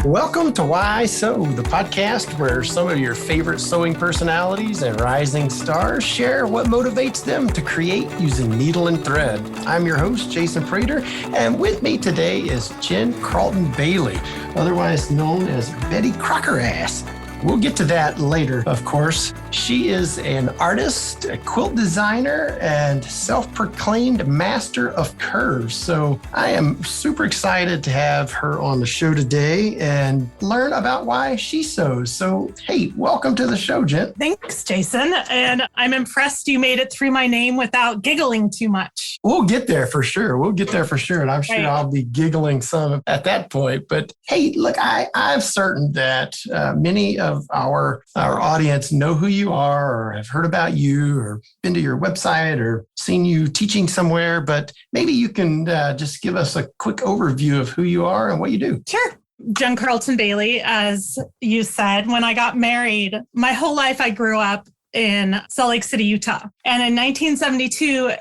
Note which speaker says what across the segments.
Speaker 1: Welcome to Why I Sew, the podcast where some of your favorite sewing personalities and rising stars share what motivates them to create using needle and thread. I'm your host, Jason Prater, and with me today is Jen Carlton Bailly, otherwise known as Betty Crocker Ass. We'll get to that later, of course. She is an artist, a quilt designer, and self-proclaimed master of curves. So I am super excited to have her on the show today and learn about why she sews. So, hey, welcome to the show, Jen.
Speaker 2: Thanks, Jason. And I'm impressed you made it through my name without giggling too much.
Speaker 1: We'll get there for sure. And I'm sure I'll be giggling some at that point. But hey, look, I'm certain that many of our audience know who you are or have heard about you or been to your website or seen you teaching somewhere, but maybe you can just give us a quick overview of who you are and what you do.
Speaker 2: Sure. Jen Carlton Bailly, as you said, when I got married, my whole life I grew up in Salt Lake City, Utah. And in 1972,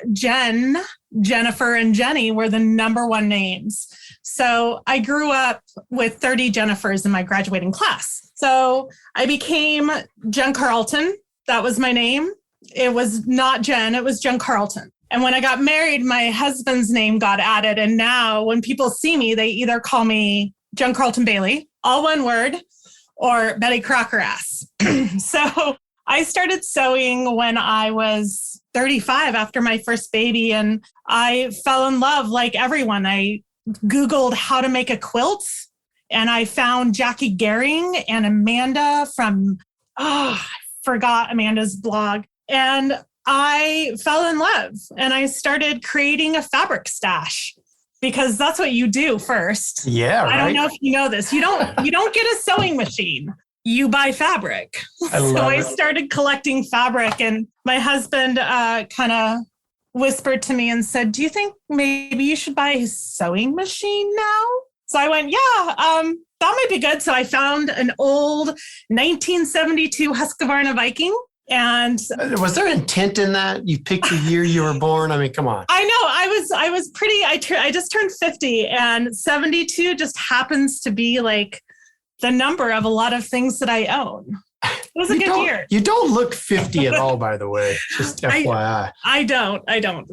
Speaker 2: Jennifer, and Jenny were the number one names. So I grew up with 30 Jennifers in my graduating class. So I became Jen Carlton. That was my name. It was not Jen, it was Jen Carlton. And when I got married, my husband's name got added. And now when people see me, they either call me Jen Carlton Bailly, all one word, or Betty Crocker Ass. So I started sewing when I was 35 after my first baby. And I fell in love like everyone. I Googled how to make a quilt. And I found Jackie Gehring and Amanda from, I forgot Amanda's blog. And I fell in love and I started creating a fabric stash because that's what you do first.
Speaker 1: Yeah, right.
Speaker 2: I don't know if you know this. You don't get a sewing machine. You buy fabric. I started collecting fabric, and my husband kind of whispered to me and said, "Do you think maybe you should buy a sewing machine now?" So I went, yeah, that might be good. So I found an old 1972 Husqvarna Viking. And
Speaker 1: was there intent in that? You picked the year you were born. I mean, come on.
Speaker 2: I know. I was pretty. I just turned 50, and 72 just happens to be like the number of a lot of things that I own. It was a good year.
Speaker 1: You don't look 50 at all, by the way. Just FYI.
Speaker 2: I don't.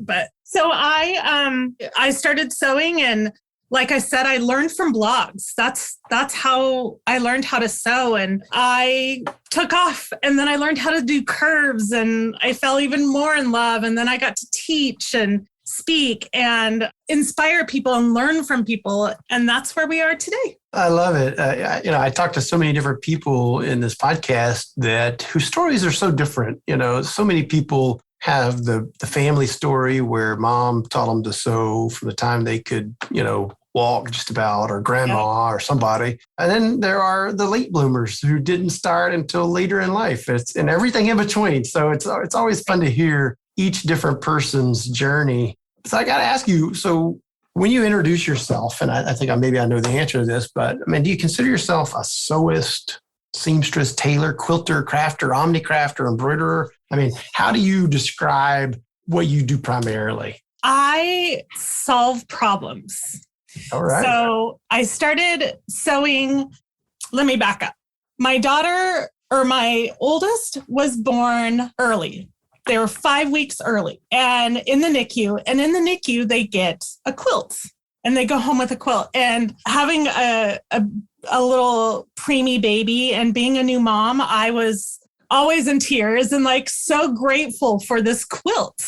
Speaker 2: But so I started sewing, and like I said, I learned from blogs. That's how I learned how to sew. And I took off, and then I learned how to do curves, and I fell even more in love. And then I got to teach and speak and inspire people and learn from people. And that's where we are today.
Speaker 1: I love it. I talk to so many different people in this podcast whose stories are so different. So many people have the family story where mom taught them to sew from the time they could, walk just about, or grandma or somebody. And then there are the late bloomers who didn't start until later in life. And everything in between. So it's always fun to hear each different person's journey. So I got to ask you, so when you introduce yourself, and I think maybe I know the answer to this, but I mean, do you consider yourself a sewist, seamstress, tailor, quilter, crafter, omni-crafter, embroiderer? I mean, how do you describe what you do primarily?
Speaker 2: I solve problems.
Speaker 1: All right.
Speaker 2: So I started sewing. Let me back up. My oldest was born early. They were 5 weeks early and in the NICU. And in the NICU, they get a quilt and they go home with a quilt. And having a little preemie baby and being a new mom, I was always in tears and like so grateful for this quilt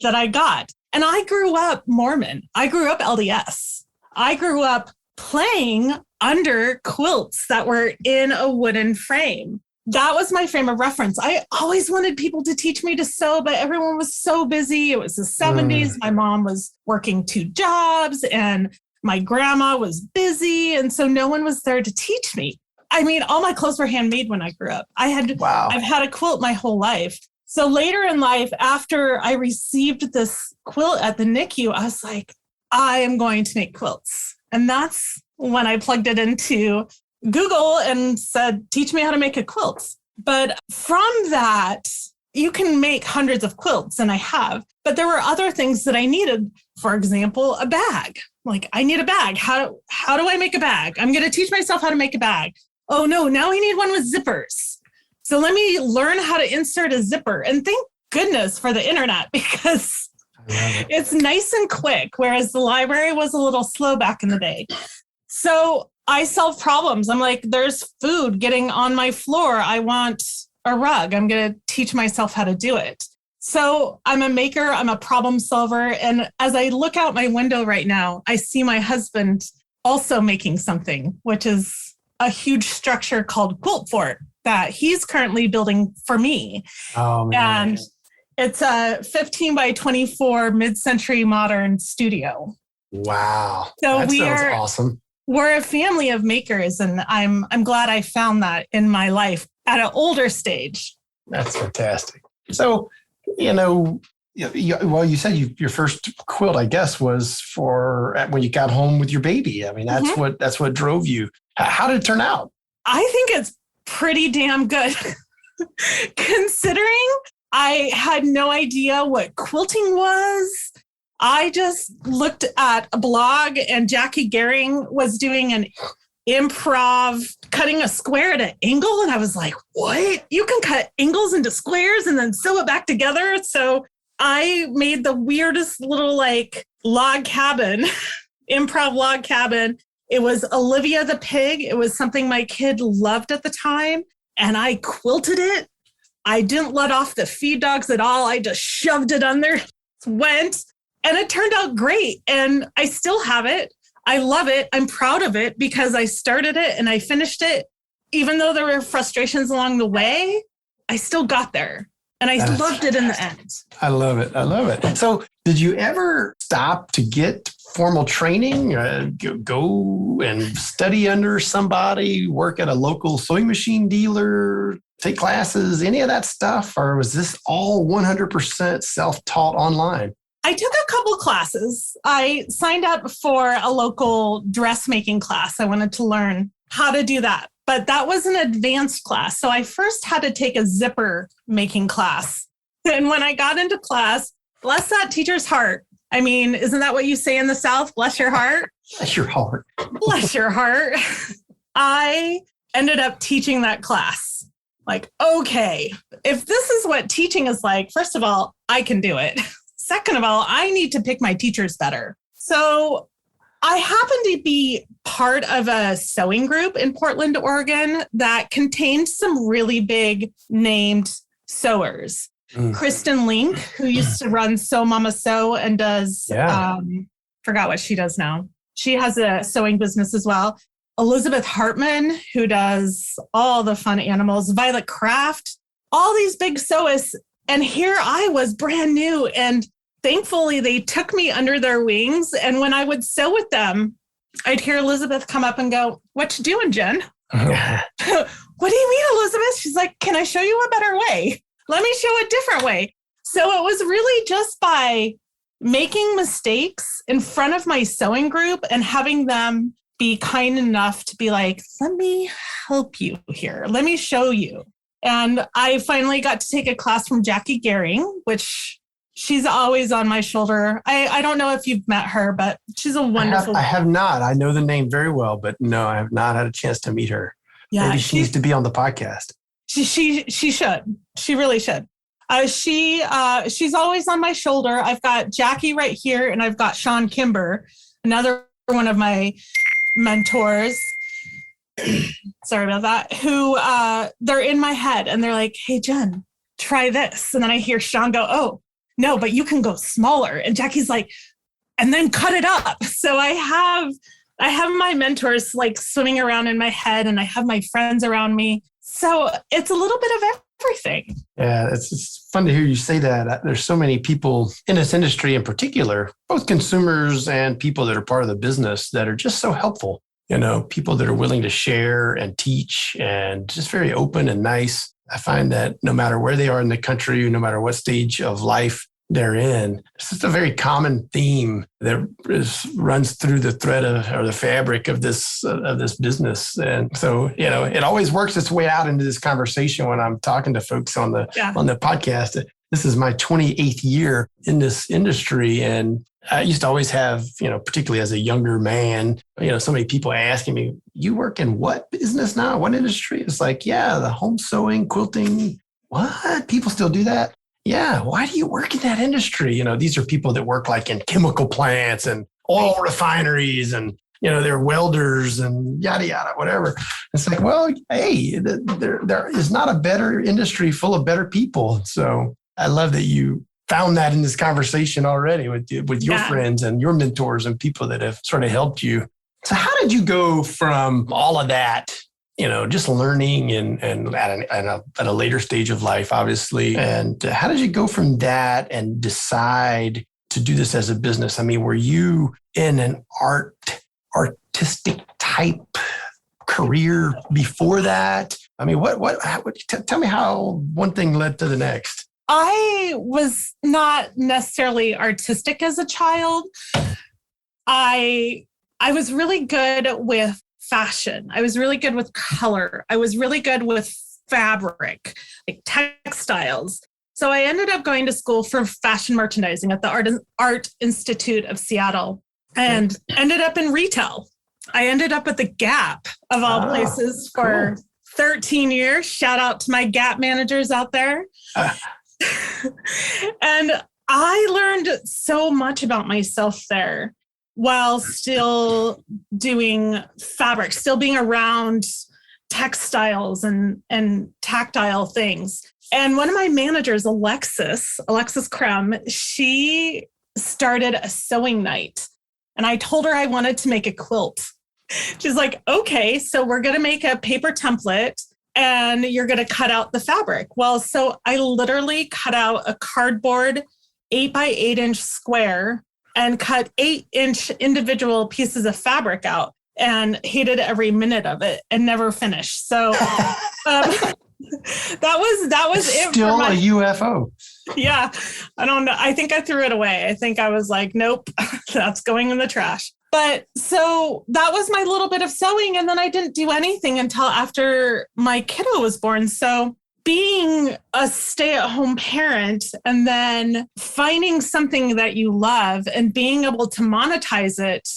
Speaker 2: that I got. And I grew up Mormon. I grew up LDS. I grew up playing under quilts that were in a wooden frame. That was my frame of reference. I always wanted people to teach me to sew, but everyone was so busy. It was the 70s. My mom was working 2 jobs and my grandma was busy. And so no one was there to teach me. I mean, all my clothes were handmade when I grew up. I've had a quilt my whole life. So later in life, after I received this quilt at the NICU, I was like, I am going to make quilts. And that's when I plugged it into Google and said, teach me how to make a quilt. But from that, you can make hundreds of quilts, and I have. But there were other things that I needed for example, a bag. Like, I need a bag. How do I make a bag? I'm going to teach myself how to make a bag. Oh no, now I need one with zippers. So let me learn how to insert a zipper. And thank goodness for the internet, because it's nice and quick, whereas the library was a little slow back in the day. So I solve problems. I'm like, there's food getting on my floor. I want a rug. I'm going to teach myself how to do it. So I'm a maker. I'm a problem solver. And as I look out my window right now, I see my husband also making something, which is a huge structure called Quilt Fort that he's currently building for me.
Speaker 1: Oh, man.
Speaker 2: And it's a 15 by 24 mid-century modern studio.
Speaker 1: Wow.
Speaker 2: So
Speaker 1: that sounds awesome.
Speaker 2: We're a family of makers, and I'm glad I found that in my life at an older stage.
Speaker 1: That's fantastic. So, you said your first quilt, I guess, was for when you got home with your baby. I mean, that's what drove you. How did it turn out?
Speaker 2: I think it's pretty damn good. Considering I had no idea what quilting was. I just looked at a blog and Jackie Gehring was doing an improv, cutting a square at an angle. And I was like, what? You can cut angles into squares and then sew it back together. So I made the weirdest little log cabin, improv log cabin. It was Olivia the pig. It was something my kid loved at the time. And I quilted it. I didn't let off the feed dogs at all. I just shoved it under, went. And it turned out great. And I still have it. I love it. I'm proud of it because I started it and I finished it. Even though there were frustrations along the way, I still got there. And I loved it in the end.
Speaker 1: I love it. I love it. So did you ever stop to get formal training, go and study under somebody, work at a local sewing machine dealer, take classes, any of that stuff? Or was this all 100% self-taught online?
Speaker 2: I took a couple classes. I signed up for a local dressmaking class. I wanted to learn how to do that, but that was an advanced class. So I first had to take a zipper making class. And when I got into class, bless that teacher's heart. I mean, isn't that what you say in the South? Bless your heart.
Speaker 1: Bless your heart.
Speaker 2: Bless your heart. I ended up teaching that class. Like, okay, if this is what teaching is like, first of all, I can do it. Second of all, I need to pick my teachers better. So I happen to be part of a sewing group in Portland, Oregon that contained some really big named sewers. Kristen Link, who used to run Sew Mama Sew and does, forgot what she does now. She has a sewing business as well. Elizabeth Hartman, who does all the fun animals. Violet Craft, all these big sewists. And here I was brand new. And thankfully, they took me under their wings. And when I would sew with them, I'd hear Elizabeth come up and go, "What you doing, Jen?" What do you mean, Elizabeth? She's like, "Can I show you a better way? Let me show a different way." So it was really just by making mistakes in front of my sewing group and having them be kind enough to be like, "Let me help you here. Let me show you." And I finally got to take a class from Jackie Gehring, which she's always on my shoulder. I don't know if you've met her, but she's a wonderful.
Speaker 1: I have not. I know the name very well, but no, I have not had a chance to meet her. Yeah, maybe she needs to be on the podcast.
Speaker 2: She should. She really should. She's always on my shoulder. I've got Jackie right here, and I've got Sean Kimber, another one of my mentors. Sorry about that. Who they're in my head, and they're like, "Hey, Jen, try this." And then I hear Sean go, "Oh, no, but you can go smaller." And Jackie's like, "And then cut it up." So I have my mentors like swimming around in my head, and I have my friends around me. So it's a little bit of everything.
Speaker 1: Yeah, it's fun to hear you say that. There's so many people in this industry in particular, both consumers and people that are part of the business, that are just so helpful. You know, people that are willing to share and teach and just very open and nice. I find that no matter where they are in the country, no matter what stage of life they're in, it's just a very common theme that runs through the thread or the fabric of this business. And so, you know, it always works its way out into this conversation when I'm talking to folks on the podcast. this is my 28th year in this industry. And I used to always have, particularly as a younger man, so many people asking me, you work in what business now? What industry? It's like, yeah, the home sewing, quilting. What? People still do that? Yeah. Why do you work in that industry? These are people that work like in chemical plants and oil refineries and, they're welders and yada, yada, whatever. It's like, well, hey, there is not a better industry full of better people. So I love that you found that in this conversation already with your friends and your mentors and people that have sort of helped you. So how did you go from all of that, just learning and at a later stage of life, obviously, and how did you go from that and decide to do this as a business? I mean, were you in an artistic type career before that? I mean, tell me how one thing led to the next.
Speaker 2: I was not necessarily artistic as a child. I was really good with fashion. I was really good with color. I was really good with fabric, like textiles. So I ended up going to school for fashion merchandising at the Art Institute of Seattle and ended up in retail. I ended up at the Gap of all places for 13 years. Shout out to my Gap managers out there. And I learned so much about myself there while still doing fabric, still being around textiles and tactile things. And one of my managers, Alexis Krem, she started a sewing night. And I told her I wanted to make a quilt. She's like, okay, so we're going to make a paper template and you're going to cut out the fabric. Well, so I literally cut out a cardboard 8 by 8 inch square and cut 8-inch individual pieces of fabric out and hated every minute of it and never finished. So that was it.
Speaker 1: Still a UFO.
Speaker 2: Yeah. I don't know. I think I threw it away. I think I was like, nope, that's going in the trash. But so that was my little bit of sewing. And then I didn't do anything until after my kiddo was born. So being a stay-at-home parent and then finding something that you love and being able to monetize it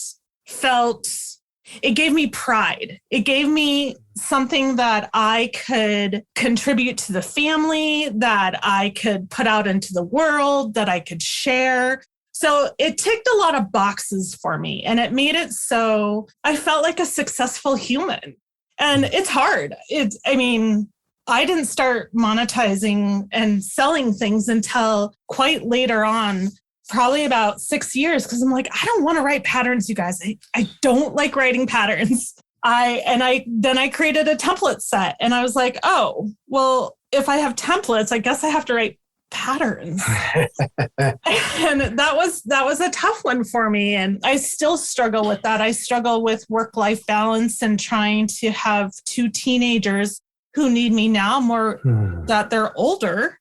Speaker 2: it gave me pride. It gave me something that I could contribute to the family, that I could put out into the world, that I could share. So it ticked a lot of boxes for me and it made it so I felt like a successful human. And it's hard. I didn't start monetizing and selling things until quite later on, probably about 6 years, because I'm like, I don't want to write patterns, you guys. I don't like writing patterns. I created a template set and I was like, oh, well, if I have templates, I guess I have to write patterns. And that was a tough one for me. And I still struggle with that. I struggle with work-life balance and trying to have 2 teenagers who need me now more that they're older,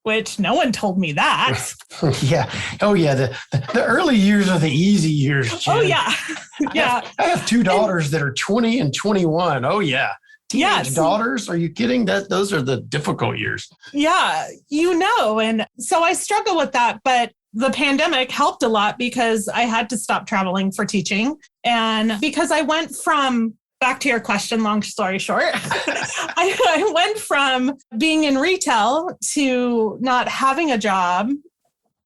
Speaker 2: which no one told me that.
Speaker 1: Yeah. Oh, yeah. The early years are the easy years, Jen.
Speaker 2: Oh, yeah. Yeah.
Speaker 1: I have 2 daughters that are 20 and 21. Oh, yeah. Teenage daughters? Are you kidding? Those are the difficult years.
Speaker 2: Yeah, and so I struggle with that, but the pandemic helped a lot because I had to stop traveling for teaching. And because I went from, back to your question, long story short, I went from being in retail to not having a job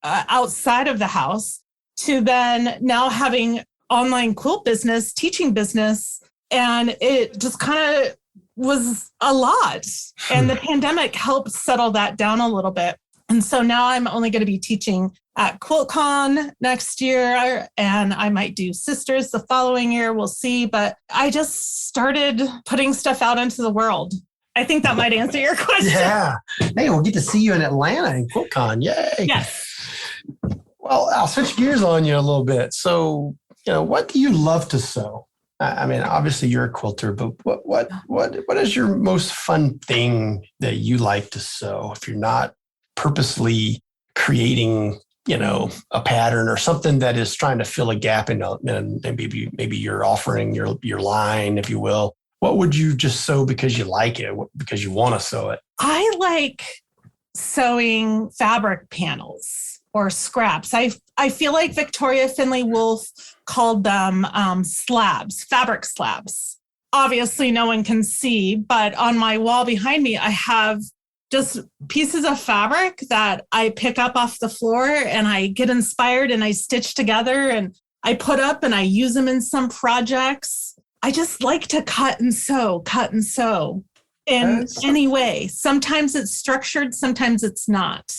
Speaker 2: outside of the house to then now having online quilt business, teaching business. And it just kind of was a lot. And the pandemic helped settle that down a little bit. And so now I'm only going to be teaching at QuiltCon next year, and I might do Sisters the following year. We'll see. But I just started putting stuff out into the world. I think that might answer your question.
Speaker 1: Yeah. Hey, we'll get to see you in Atlanta in QuiltCon. Yay.
Speaker 2: Yes.
Speaker 1: Well, I'll switch gears on you a little bit. So, what do you love to sew? I mean, obviously you're a quilter, but what is your most fun thing that you like to sew? If you're not purposely creating, a pattern or something that is trying to fill a gap in, and maybe you're offering your line, if you will. What would you just sew because you like it, because you want to sew it?
Speaker 2: I like sewing fabric panels or scraps. I feel like Victoria Finlay Wolf called them slabs, fabric slabs. Obviously, no one can see, but on my wall behind me, I have just pieces of fabric that I pick up off the floor and I get inspired and I stitch together and I put up and I use them in some projects. I just like to cut and sew in any way. Sometimes it's structured, sometimes it's not.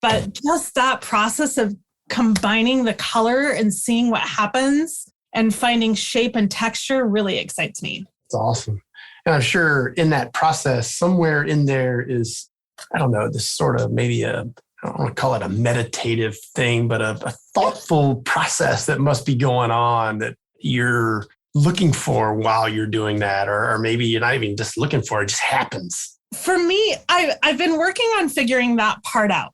Speaker 2: But just that process of combining the color and seeing what happens and finding shape and texture really excites me.
Speaker 1: It's awesome. And I'm sure in that process, somewhere in there is, I don't know, this sort of maybe I don't want to call it a meditative thing, but a thoughtful process that must be going on that you're looking for while you're doing that. Or maybe you're not even just looking for it, just happens.
Speaker 2: For me, I've been working on figuring that part out.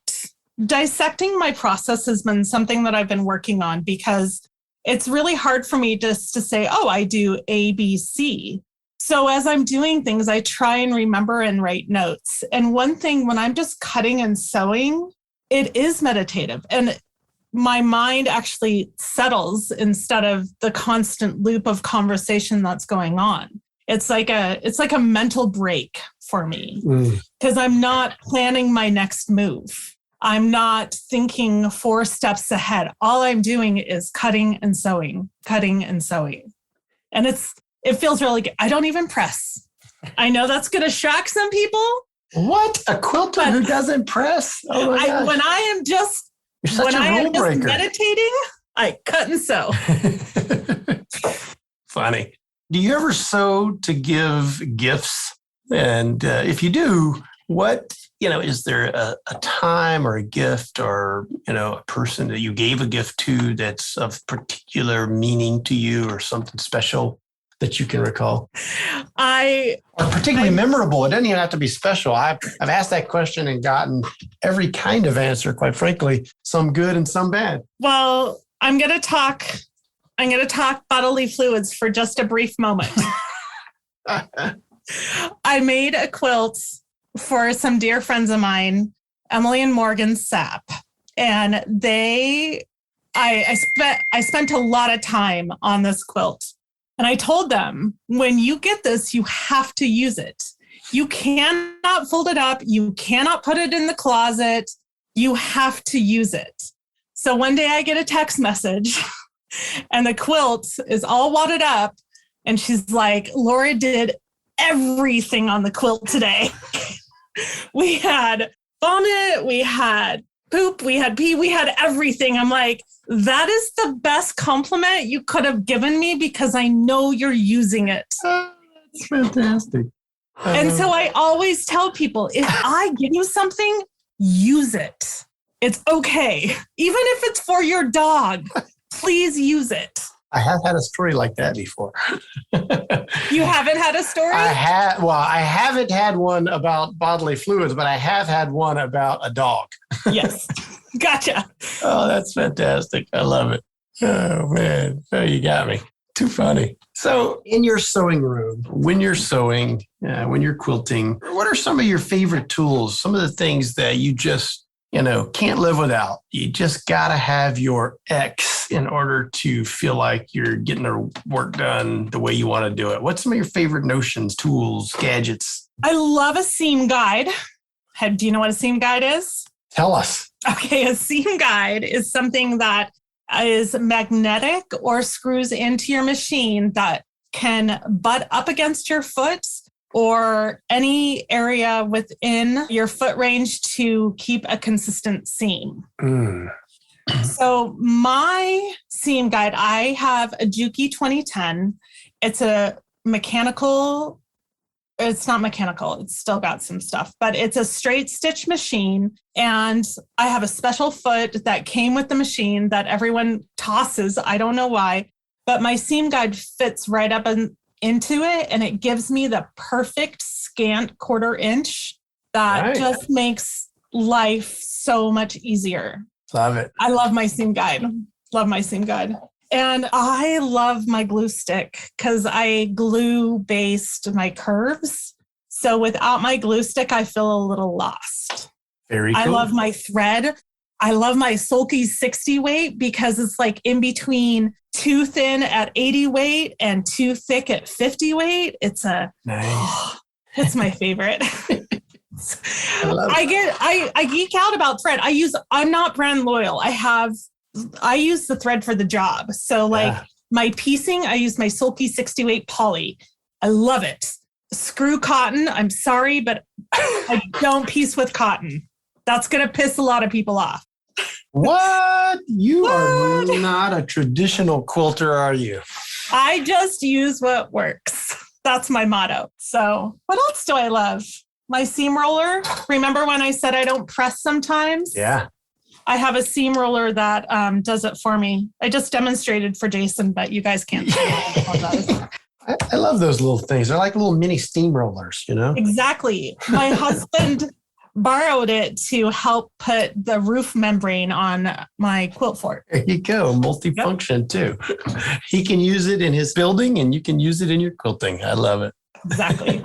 Speaker 2: Dissecting my process has been something that I've been working on because it's really hard for me just to say, oh, I do A, B, C. So as I'm doing things, I try and remember and write notes. And one thing, when I'm just cutting and sewing, it is meditative. And my mind actually settles instead of the constant loop of conversation that's going on. It's like a mental break for me because I'm not planning my next move. I'm not thinking 4 steps ahead. All I'm doing is cutting and sewing. And it feels really good. I don't even press. I know that's going to shock some people.
Speaker 1: What? A quilter who doesn't press? Oh my gosh.
Speaker 2: When I am just meditating, I cut and sew.
Speaker 1: Funny. Do you ever sew to give gifts? And if you do, what, is there a time or a gift or, a person that you gave a gift to that's of particular meaning to you or something special that you can recall? Or particularly memorable. It doesn't even have to be special. I've asked that question and gotten every kind of answer, quite frankly, some good and some bad.
Speaker 2: Well, I'm going to talk bodily fluids for just a brief moment. I made a quilt for some dear friends of mine, Emily and Morgan Sapp, and I spent a lot of time on this quilt. And I told them, when you get this, you have to use it. You cannot fold it up. You cannot put it in the closet. You have to use it. So one day I get a text message and the quilt is all wadded up. And she's like, Laura did everything on the quilt today. We had vomit, we had poop, we had pee, we had everything. I'm like, that is the best compliment you could have given me because I know you're using it.
Speaker 1: That's fantastic.
Speaker 2: And so I always tell people, if I give you something, use it. It's okay. Even if it's for your dog, please use it.
Speaker 1: I have had a story like that before.
Speaker 2: You haven't had a story?
Speaker 1: I haven't had one about bodily fluids, but I have had one about a dog.
Speaker 2: Yes. Gotcha.
Speaker 1: Oh, that's fantastic. I love it. Oh, man. Oh, you got me. Too funny. So in your sewing room, when you're sewing, when you're quilting, what are some of your favorite tools? Some of the things that you just, can't live without. You just got to have your X in order to feel like you're getting the work done the way you want to do it. What's some of your favorite notions, tools, gadgets?
Speaker 2: I love a seam guide. Do you know what a seam guide is?
Speaker 1: Tell us.
Speaker 2: Okay, a seam guide is something that is magnetic or screws into your machine that can butt up against your foot or any area within your foot range to keep a consistent seam. So my seam guide, I have a Juki 2010. It's a mechanical, it's not mechanical, it's still got some stuff, but it's a straight stitch machine. And I have a special foot that came with the machine that everyone tosses. I don't know why, but my seam guide fits right up into it. And it gives me the perfect scant 1/4 inch that just makes life so much easier.
Speaker 1: Love it.
Speaker 2: I love my seam guide. And I love my glue stick because I glue based my curves. So without my glue stick, I feel a little lost.
Speaker 1: Very cool.
Speaker 2: I love my thread. I love my sulky 60 weight because it's like in between too thin at 80 weight and too thick at 50 weight. It's it's my favorite. I geek out about thread. I'm not brand loyal. I use the thread for the job. So my piecing, I use my sulky 60 weight poly. I love it. Screw cotton. I'm sorry, but I don't piece with cotton. That's going to piss a lot of people off.
Speaker 1: What? You are not a traditional quilter, are you?
Speaker 2: I just use what works. That's my motto. So what else do I love? My seam roller. Remember when I said I don't press sometimes?
Speaker 1: Yeah.
Speaker 2: I have a seam roller that does it for me. I just demonstrated for Jason, but you guys can't see it.
Speaker 1: I love those little things. They're like little mini steamrollers, you know?
Speaker 2: Exactly. My husband borrowed it to help put the roof membrane on my quilt fort.
Speaker 1: There you go. Multifunction too. He can use it in his building and you can use it in your quilting. I love it.
Speaker 2: Exactly.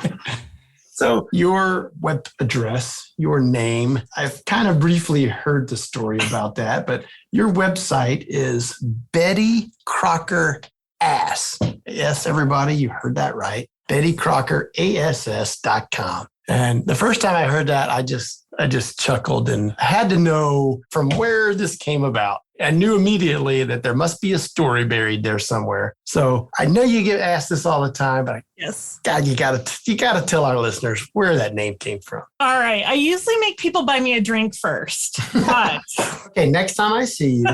Speaker 1: So your web address, your name, I've kind of briefly heard the story about that, but your website is Betty Crocker Ass. Yes, everybody, you heard that right. bettycrockerass.com. And the first time I heard that, I just chuckled and I had to know from where this came about. I knew immediately that there must be a story buried there somewhere. So I know you get asked this all the time, but
Speaker 2: yes,
Speaker 1: God, you gotta tell our listeners where that name came from.
Speaker 2: All right. I usually make people buy me a drink first. But
Speaker 1: okay, next time I see you,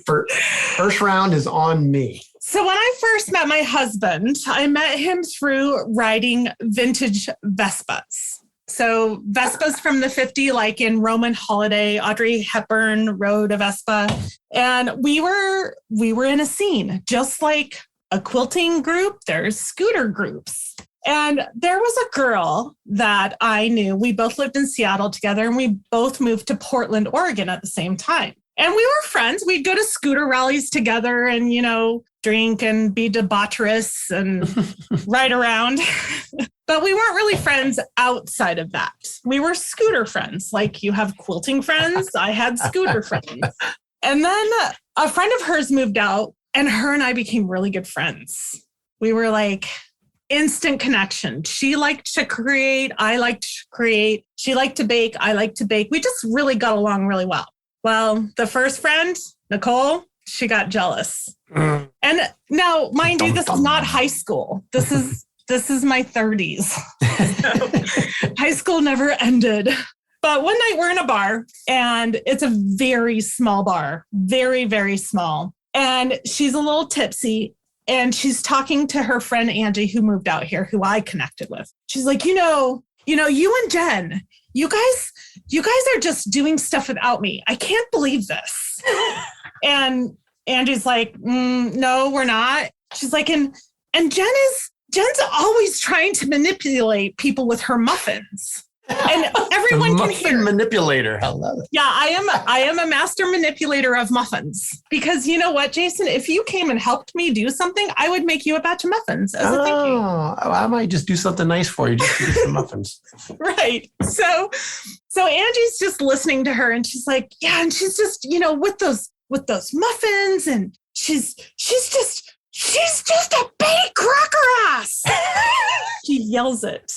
Speaker 1: first round is on me.
Speaker 2: So when I first met my husband, I met him through riding vintage Vespas. So Vespas from the 50s, like in Roman Holiday, Audrey Hepburn rode a Vespa. And we were in a scene, just like a quilting group, there's scooter groups. And there was a girl that I knew. We both lived in Seattle together and we both moved to Portland, Oregon at the same time. And we were friends. We'd go to scooter rallies together and, drink and be debaucherous and ride around. But we weren't really friends outside of that. We were scooter friends. Like you have quilting friends. I had scooter friends. And then a friend of hers moved out and her and I became really good friends. We were like instant connection. She liked to create. I liked to create. She liked to bake. I liked to bake. We just really got along really well. Well, the first friend, Nicole, she got jealous. And now, mind you, this is not high school. This is my 30s. So, high school never ended. But one night we're in a bar and it's a very small bar, very, very small. And she's a little tipsy and she's talking to her friend, Angie, who moved out here, who I connected with. She's like, you and Jen, you guys are just doing stuff without me. I can't believe this. And Angie's like, no, we're not. She's like, and Jen's always trying to manipulate people with her muffins. And everyone can hear.
Speaker 1: Manipulator. I love it.
Speaker 2: Yeah, I am a master manipulator of muffins. Because you know what, Jason? If you came and helped me do something, I would make you a batch of muffins as a thank you.
Speaker 1: I might just do something nice for you, just to get some muffins.
Speaker 2: Right. So Angie's just listening to her and she's like, yeah, and she's just, with those muffins and she's just a Betty Crocker Ass. She yells it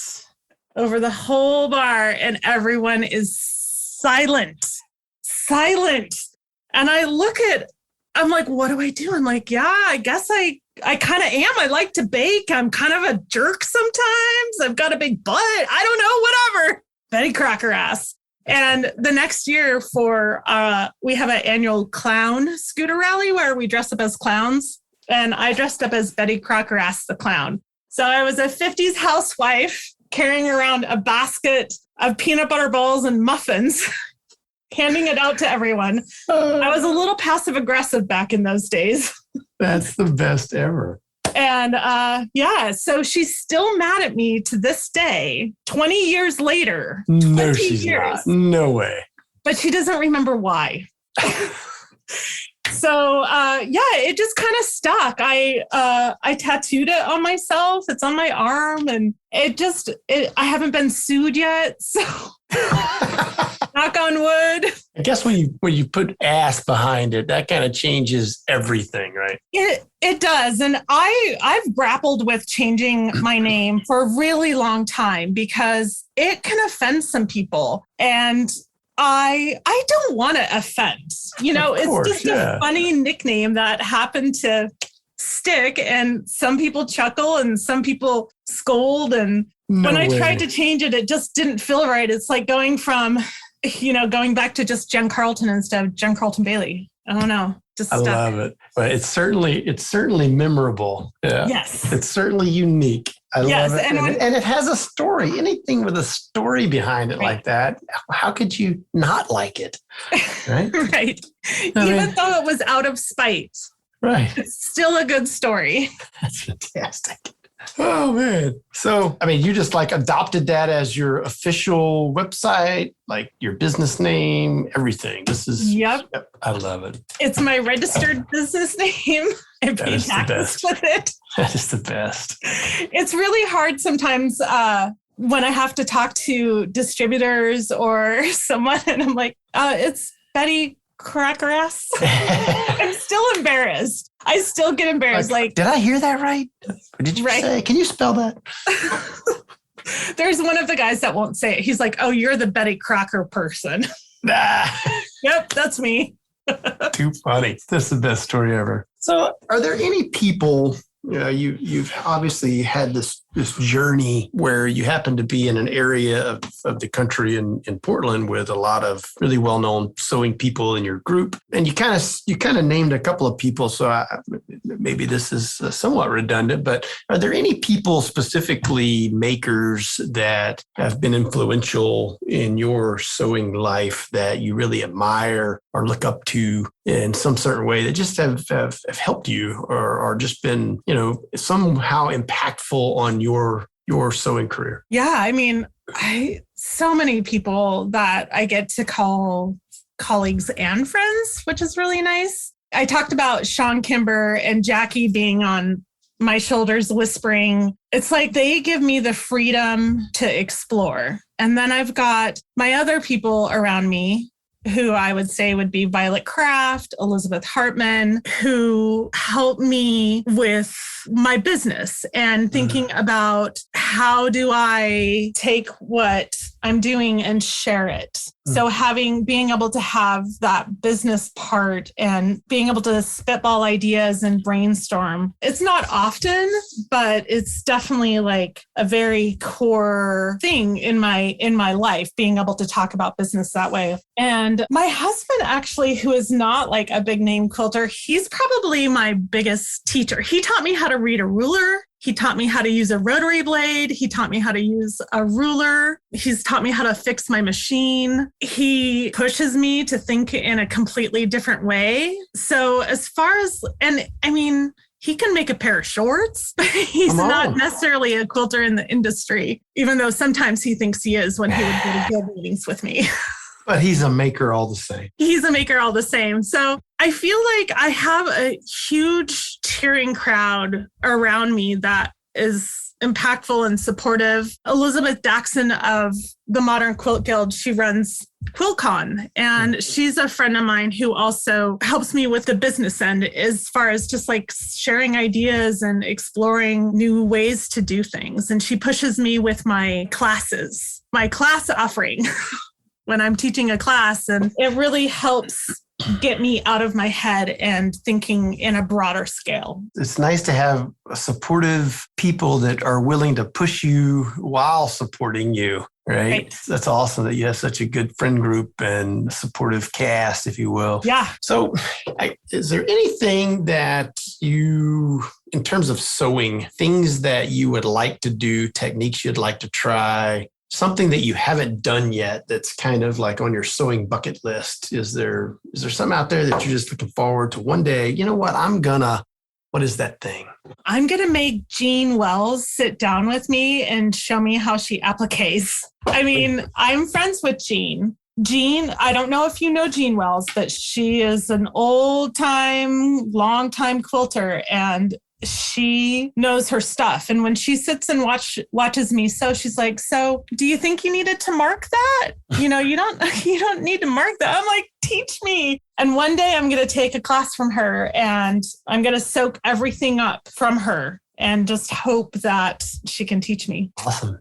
Speaker 2: over the whole bar and everyone is silent. And I'm like, what do I do? I'm like, yeah, I guess I kind of am. I like to bake. I'm kind of a jerk sometimes. I've got a big butt. I don't know, whatever. Betty Crocker Ass. And the next year we have an annual clown scooter rally where we dress up as clowns. And I dressed up as Betty Crocker Ass the clown. So I was a 50s housewife carrying around a basket of peanut butter balls and muffins, handing it out to everyone. I was a little passive aggressive back in those days.
Speaker 1: That's the best ever.
Speaker 2: And so she's still mad at me to this day, 20 years later.
Speaker 1: No, she's not. No way.
Speaker 2: But she doesn't remember why. So, it just kind of stuck. I tattooed it on myself. It's on my arm and I haven't been sued yet. So Knock on wood.
Speaker 1: I guess when you put ass behind it, that kind of changes everything, right?
Speaker 2: It does. And I've grappled with changing my name for a really long time because it can offend some people. And I don't want to offend. It's just a funny nickname that happened to stick, and some people chuckle and some people scold. And when I tried to change it, it just didn't feel right. It's like going back to just Jen Carlton instead of Jen Carlton Bailey. I don't know. Just
Speaker 1: I love it. But it's certainly memorable. Yeah.
Speaker 2: Yes.
Speaker 1: It's certainly unique. I love it. And it has a story. Anything with a story behind it like that, how could you not like it? Right?
Speaker 2: Right. Even though it was out of spite.
Speaker 1: Right.
Speaker 2: It's still a good story.
Speaker 1: That's fantastic. Oh, man. So, you just adopted that as your official website, like your business name, everything. Yep. I love it.
Speaker 2: It's my registered business name. I pay taxes with it.
Speaker 1: That is the best.
Speaker 2: It's really hard sometimes when I have to talk to distributors or someone and I'm like, it's bettycrockerass. I'm still embarrassed. I still get embarrassed.
Speaker 1: Did I hear that right? Or did you say? Can you spell that?
Speaker 2: There's one of the guys that won't say it. He's like, "Oh, you're the Betty Crocker person." Yep, that's me.
Speaker 1: Too funny. This is the best story ever. So, are there any people? You've obviously had this journey where you happen to be in an area of the country in Portland with a lot of really well-known sewing people in your group. And you kind of named a couple of people. So maybe this is somewhat redundant, but are there any people, specifically makers, that have been influential in your sewing life that you really admire or look up to in some certain way that just have helped you or just been, somehow impactful on your sewing career?
Speaker 2: Yeah. So many people that I get to call colleagues and friends, which is really nice. I talked about Sean Kimber and Jackie being on my shoulders whispering. It's like they give me the freedom to explore. And then I've got my other people around me who I would say would be Violet Kraft, Elizabeth Hartman, who help me with my business and thinking about how do I take what I'm doing and share it. So being able to have that business part and being able to spitball ideas and brainstorm. It's not often, but it's definitely like a very core thing in my life, being able to talk about business that way. And my husband, actually, who is not like a big name quilter, he's probably my biggest teacher. He taught me how to read a ruler. He taught me how to use a rotary blade. He taught me how to use a ruler. He's taught me how to fix my machine. He pushes me to think in a completely different way. So as far as, he can make a pair of shorts. He's not necessarily a quilter in the industry, even though sometimes he thinks he is when he would go to guild meetings with me.
Speaker 1: But he's a maker all the same.
Speaker 2: He's a maker all the same. So I feel like I have a huge cheering crowd around me that is impactful and supportive. Elizabeth Daxon of the Modern Quilt Guild, she runs QuiltCon, and she's a friend of mine who also helps me with the business end as far as just like sharing ideas and exploring new ways to do things. And she pushes me with my classes, my class offering. When I'm teaching a class, and it really helps get me out of my head and thinking in a broader scale.
Speaker 1: It's nice to have supportive people that are willing to push you while supporting you, right? That's awesome that you have such a good friend group and supportive cast, if you will.
Speaker 2: Yeah.
Speaker 1: So is there anything that you, in terms of sewing, things that you would like to do, techniques you'd like to try, something that you haven't done yet that's kind of like on your sewing bucket list? Is there something out there that you're just looking forward to one day? You know what? What is that thing?
Speaker 2: I'm going to make Jean Wells sit down with me and show me how she appliques. I'm friends with Jean. Jean, I don't know if you know Jean Wells, but she is an long-time quilter, and she knows her stuff. And when she sits and watches me sew, she's like, so do you think you needed to mark that? You don't need to mark that. I'm like, teach me. And one day I'm going to take a class from her and I'm going to soak everything up from her and just hope that she can teach me.
Speaker 1: Awesome.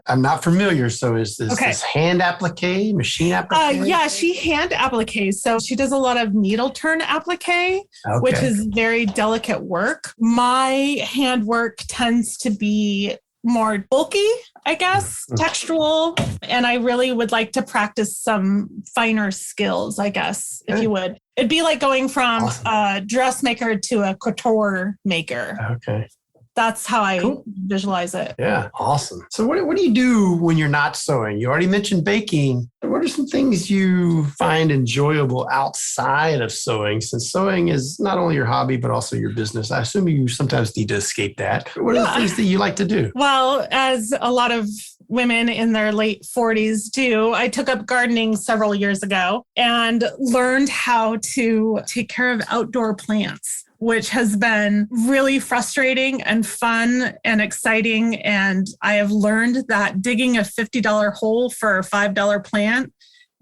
Speaker 1: I'm not familiar. So is this hand applique, machine applique?
Speaker 2: Yeah, she hand appliques. So she does a lot of needle turn applique, which is very delicate work. My handwork tends to be more bulky, I guess, textual. And I really would like to practice some finer skills, I guess, if you would. It'd be like going from a dressmaker to a couture maker.
Speaker 1: Okay.
Speaker 2: That's how I visualize it.
Speaker 1: Yeah, awesome. So what do you do when you're not sewing? You already mentioned baking. What are some things you find enjoyable outside of sewing? Since sewing is not only your hobby, but also your business. I assume you sometimes need to escape that. What are the things that you like to do?
Speaker 2: Well, as a lot of women in their late 40s do, I took up gardening several years ago and learned how to take care of outdoor plants, which has been really frustrating and fun and exciting. And I have learned that digging a $50 hole for a $5 plant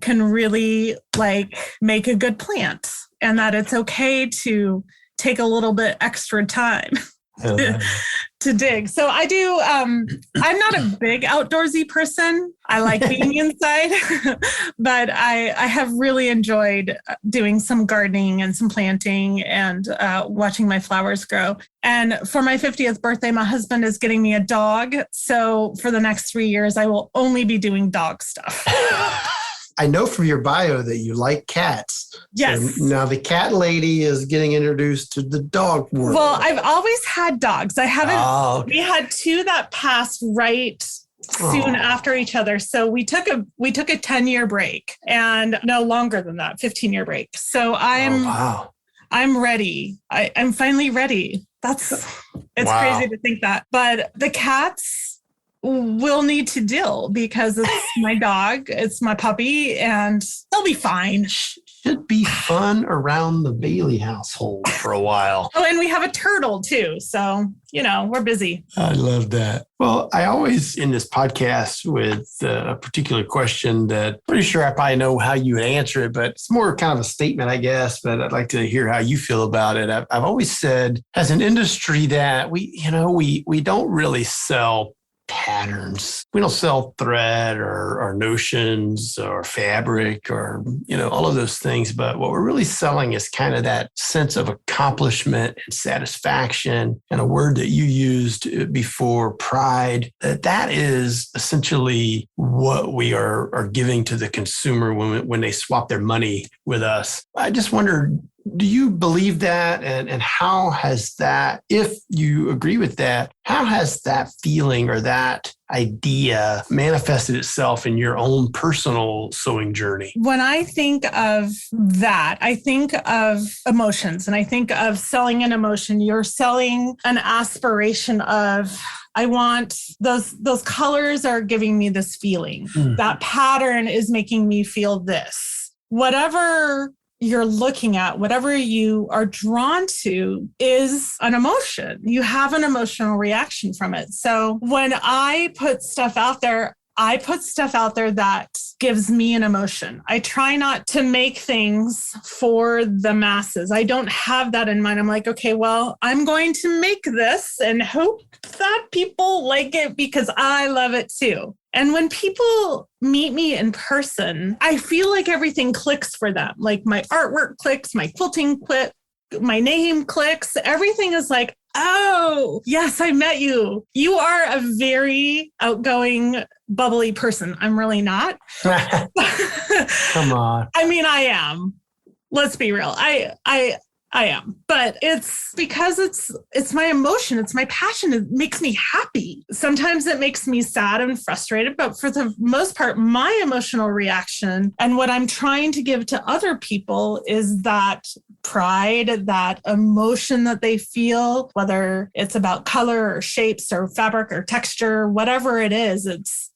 Speaker 2: can really make a good plant, and that it's okay to take a little bit extra time to dig. So I do, I'm not a big outdoorsy person. I like being inside, but I have really enjoyed doing some gardening and some planting and watching my flowers grow. And for my 50th birthday, my husband is getting me a dog. So for the next 3 years, I will only be doing dog stuff.
Speaker 1: I know from your bio that you like cats.
Speaker 2: Yes.
Speaker 1: So now the cat lady is getting introduced to the dog world.
Speaker 2: Well, I've always had dogs. I haven't. We had two that passed right soon after each other. So we took a 10-year break, and no longer than that, 15-year break. So I'm ready. I'm finally ready. It's crazy to think that. But the cats will need to deal because it's my dog, it's my puppy, and they'll be fine.
Speaker 1: Should be fun around the Bailey household for a while.
Speaker 2: Oh, and we have a turtle too. So, we're busy.
Speaker 1: I love that. Well, I always end this podcast with a particular question that I'm pretty sure I probably know how you would answer it, but it's more kind of a statement, I guess, but I'd like to hear how you feel about it. I've always said as an industry that we don't really sell patterns. We don't sell thread or notions or fabric or, all of those things. But what we're really selling is kind of that sense of accomplishment and satisfaction, and a word that you used before, pride. That is essentially what we are giving to the consumer when they swap their money with us. I just wondered, do you believe that? And how has that, if you agree with that, how has that feeling or that idea manifested itself in your own personal sewing journey?
Speaker 2: When I think of that, I think of emotions, and I think of selling an emotion. You're selling an aspiration of, I want those colors are giving me this feeling. That pattern is making me feel this. Whatever you're looking at, whatever you are drawn to is an emotion. You have an emotional reaction from it. So when I put stuff out there, I put stuff out there that gives me an emotion. I try not to make things for the masses. I don't have that in mind. I'm like, okay, well, I'm going to make this and hope that people like it because I love it too. And when people meet me in person, I feel like everything clicks for them. Like my artwork clicks, my quilting clicks, my name clicks. Everything is like, oh, yes, I met you. You are a very outgoing, bubbly person. I'm really not.
Speaker 1: Come on.
Speaker 2: I mean, I am. Let's be real. I am, but it's because it's my emotion. It's my passion. It makes me happy. Sometimes it makes me sad and frustrated, but for the most part, my emotional reaction and what I'm trying to give to other people is that pride, that emotion that they feel, whether it's about color or shapes or fabric or texture, whatever it is,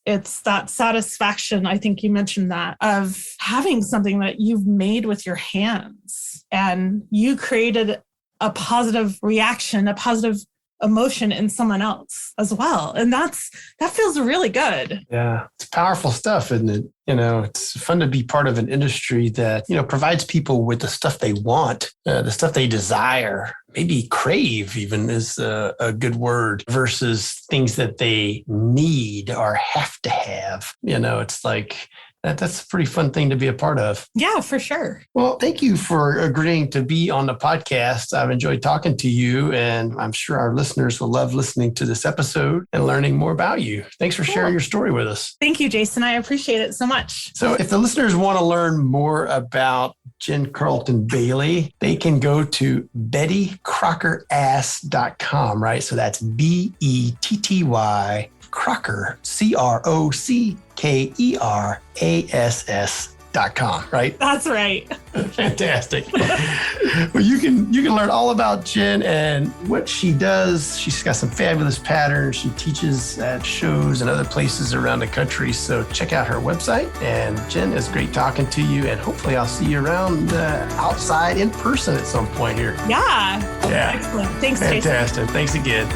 Speaker 2: it's that satisfaction. I think you mentioned that, of having something that you've made with your hands and you created a positive reaction, a positive emotion in someone else as well. And that feels really good.
Speaker 1: Yeah. It's powerful stuff, isn't it? It's fun to be part of an industry that, provides people with the stuff they want, the stuff they desire, maybe crave even is a good word, versus things that they need or have to have. It's like, that's a pretty fun thing to be a part of.
Speaker 2: Yeah, for sure.
Speaker 1: Well, thank you for agreeing to be on the podcast. I've enjoyed talking to you, and I'm sure our listeners will love listening to this episode and learning more about you. Thanks for sharing your story with us.
Speaker 2: Thank you, Jason. I appreciate it so much.
Speaker 1: So if the listeners want to learn more about Jen Carlton Bailly, they can go to bettycrockerass.com, right? So that's BETTY Crocker, CROCKERASS.com, right?
Speaker 2: That's right.
Speaker 1: Fantastic. Well, you can learn all about Jen and what she does. She's got some fabulous patterns. She teaches at shows and other places around the country. So check out her website. And Jen, it's great talking to you. And hopefully I'll see you around outside in person at some point here.
Speaker 2: Yeah. Excellent. Thanks,
Speaker 1: Fantastic.
Speaker 2: Jason.
Speaker 1: Thanks again.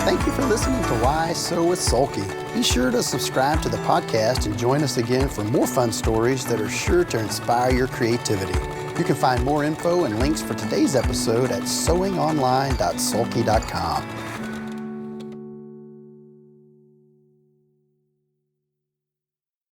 Speaker 3: Thank you for listening to Why Sew with Sulky. Be sure to subscribe to the podcast and join us again for more fun stories that are sure to inspire your creativity. You can find more info and links for today's episode at sewingonline.sulky.com.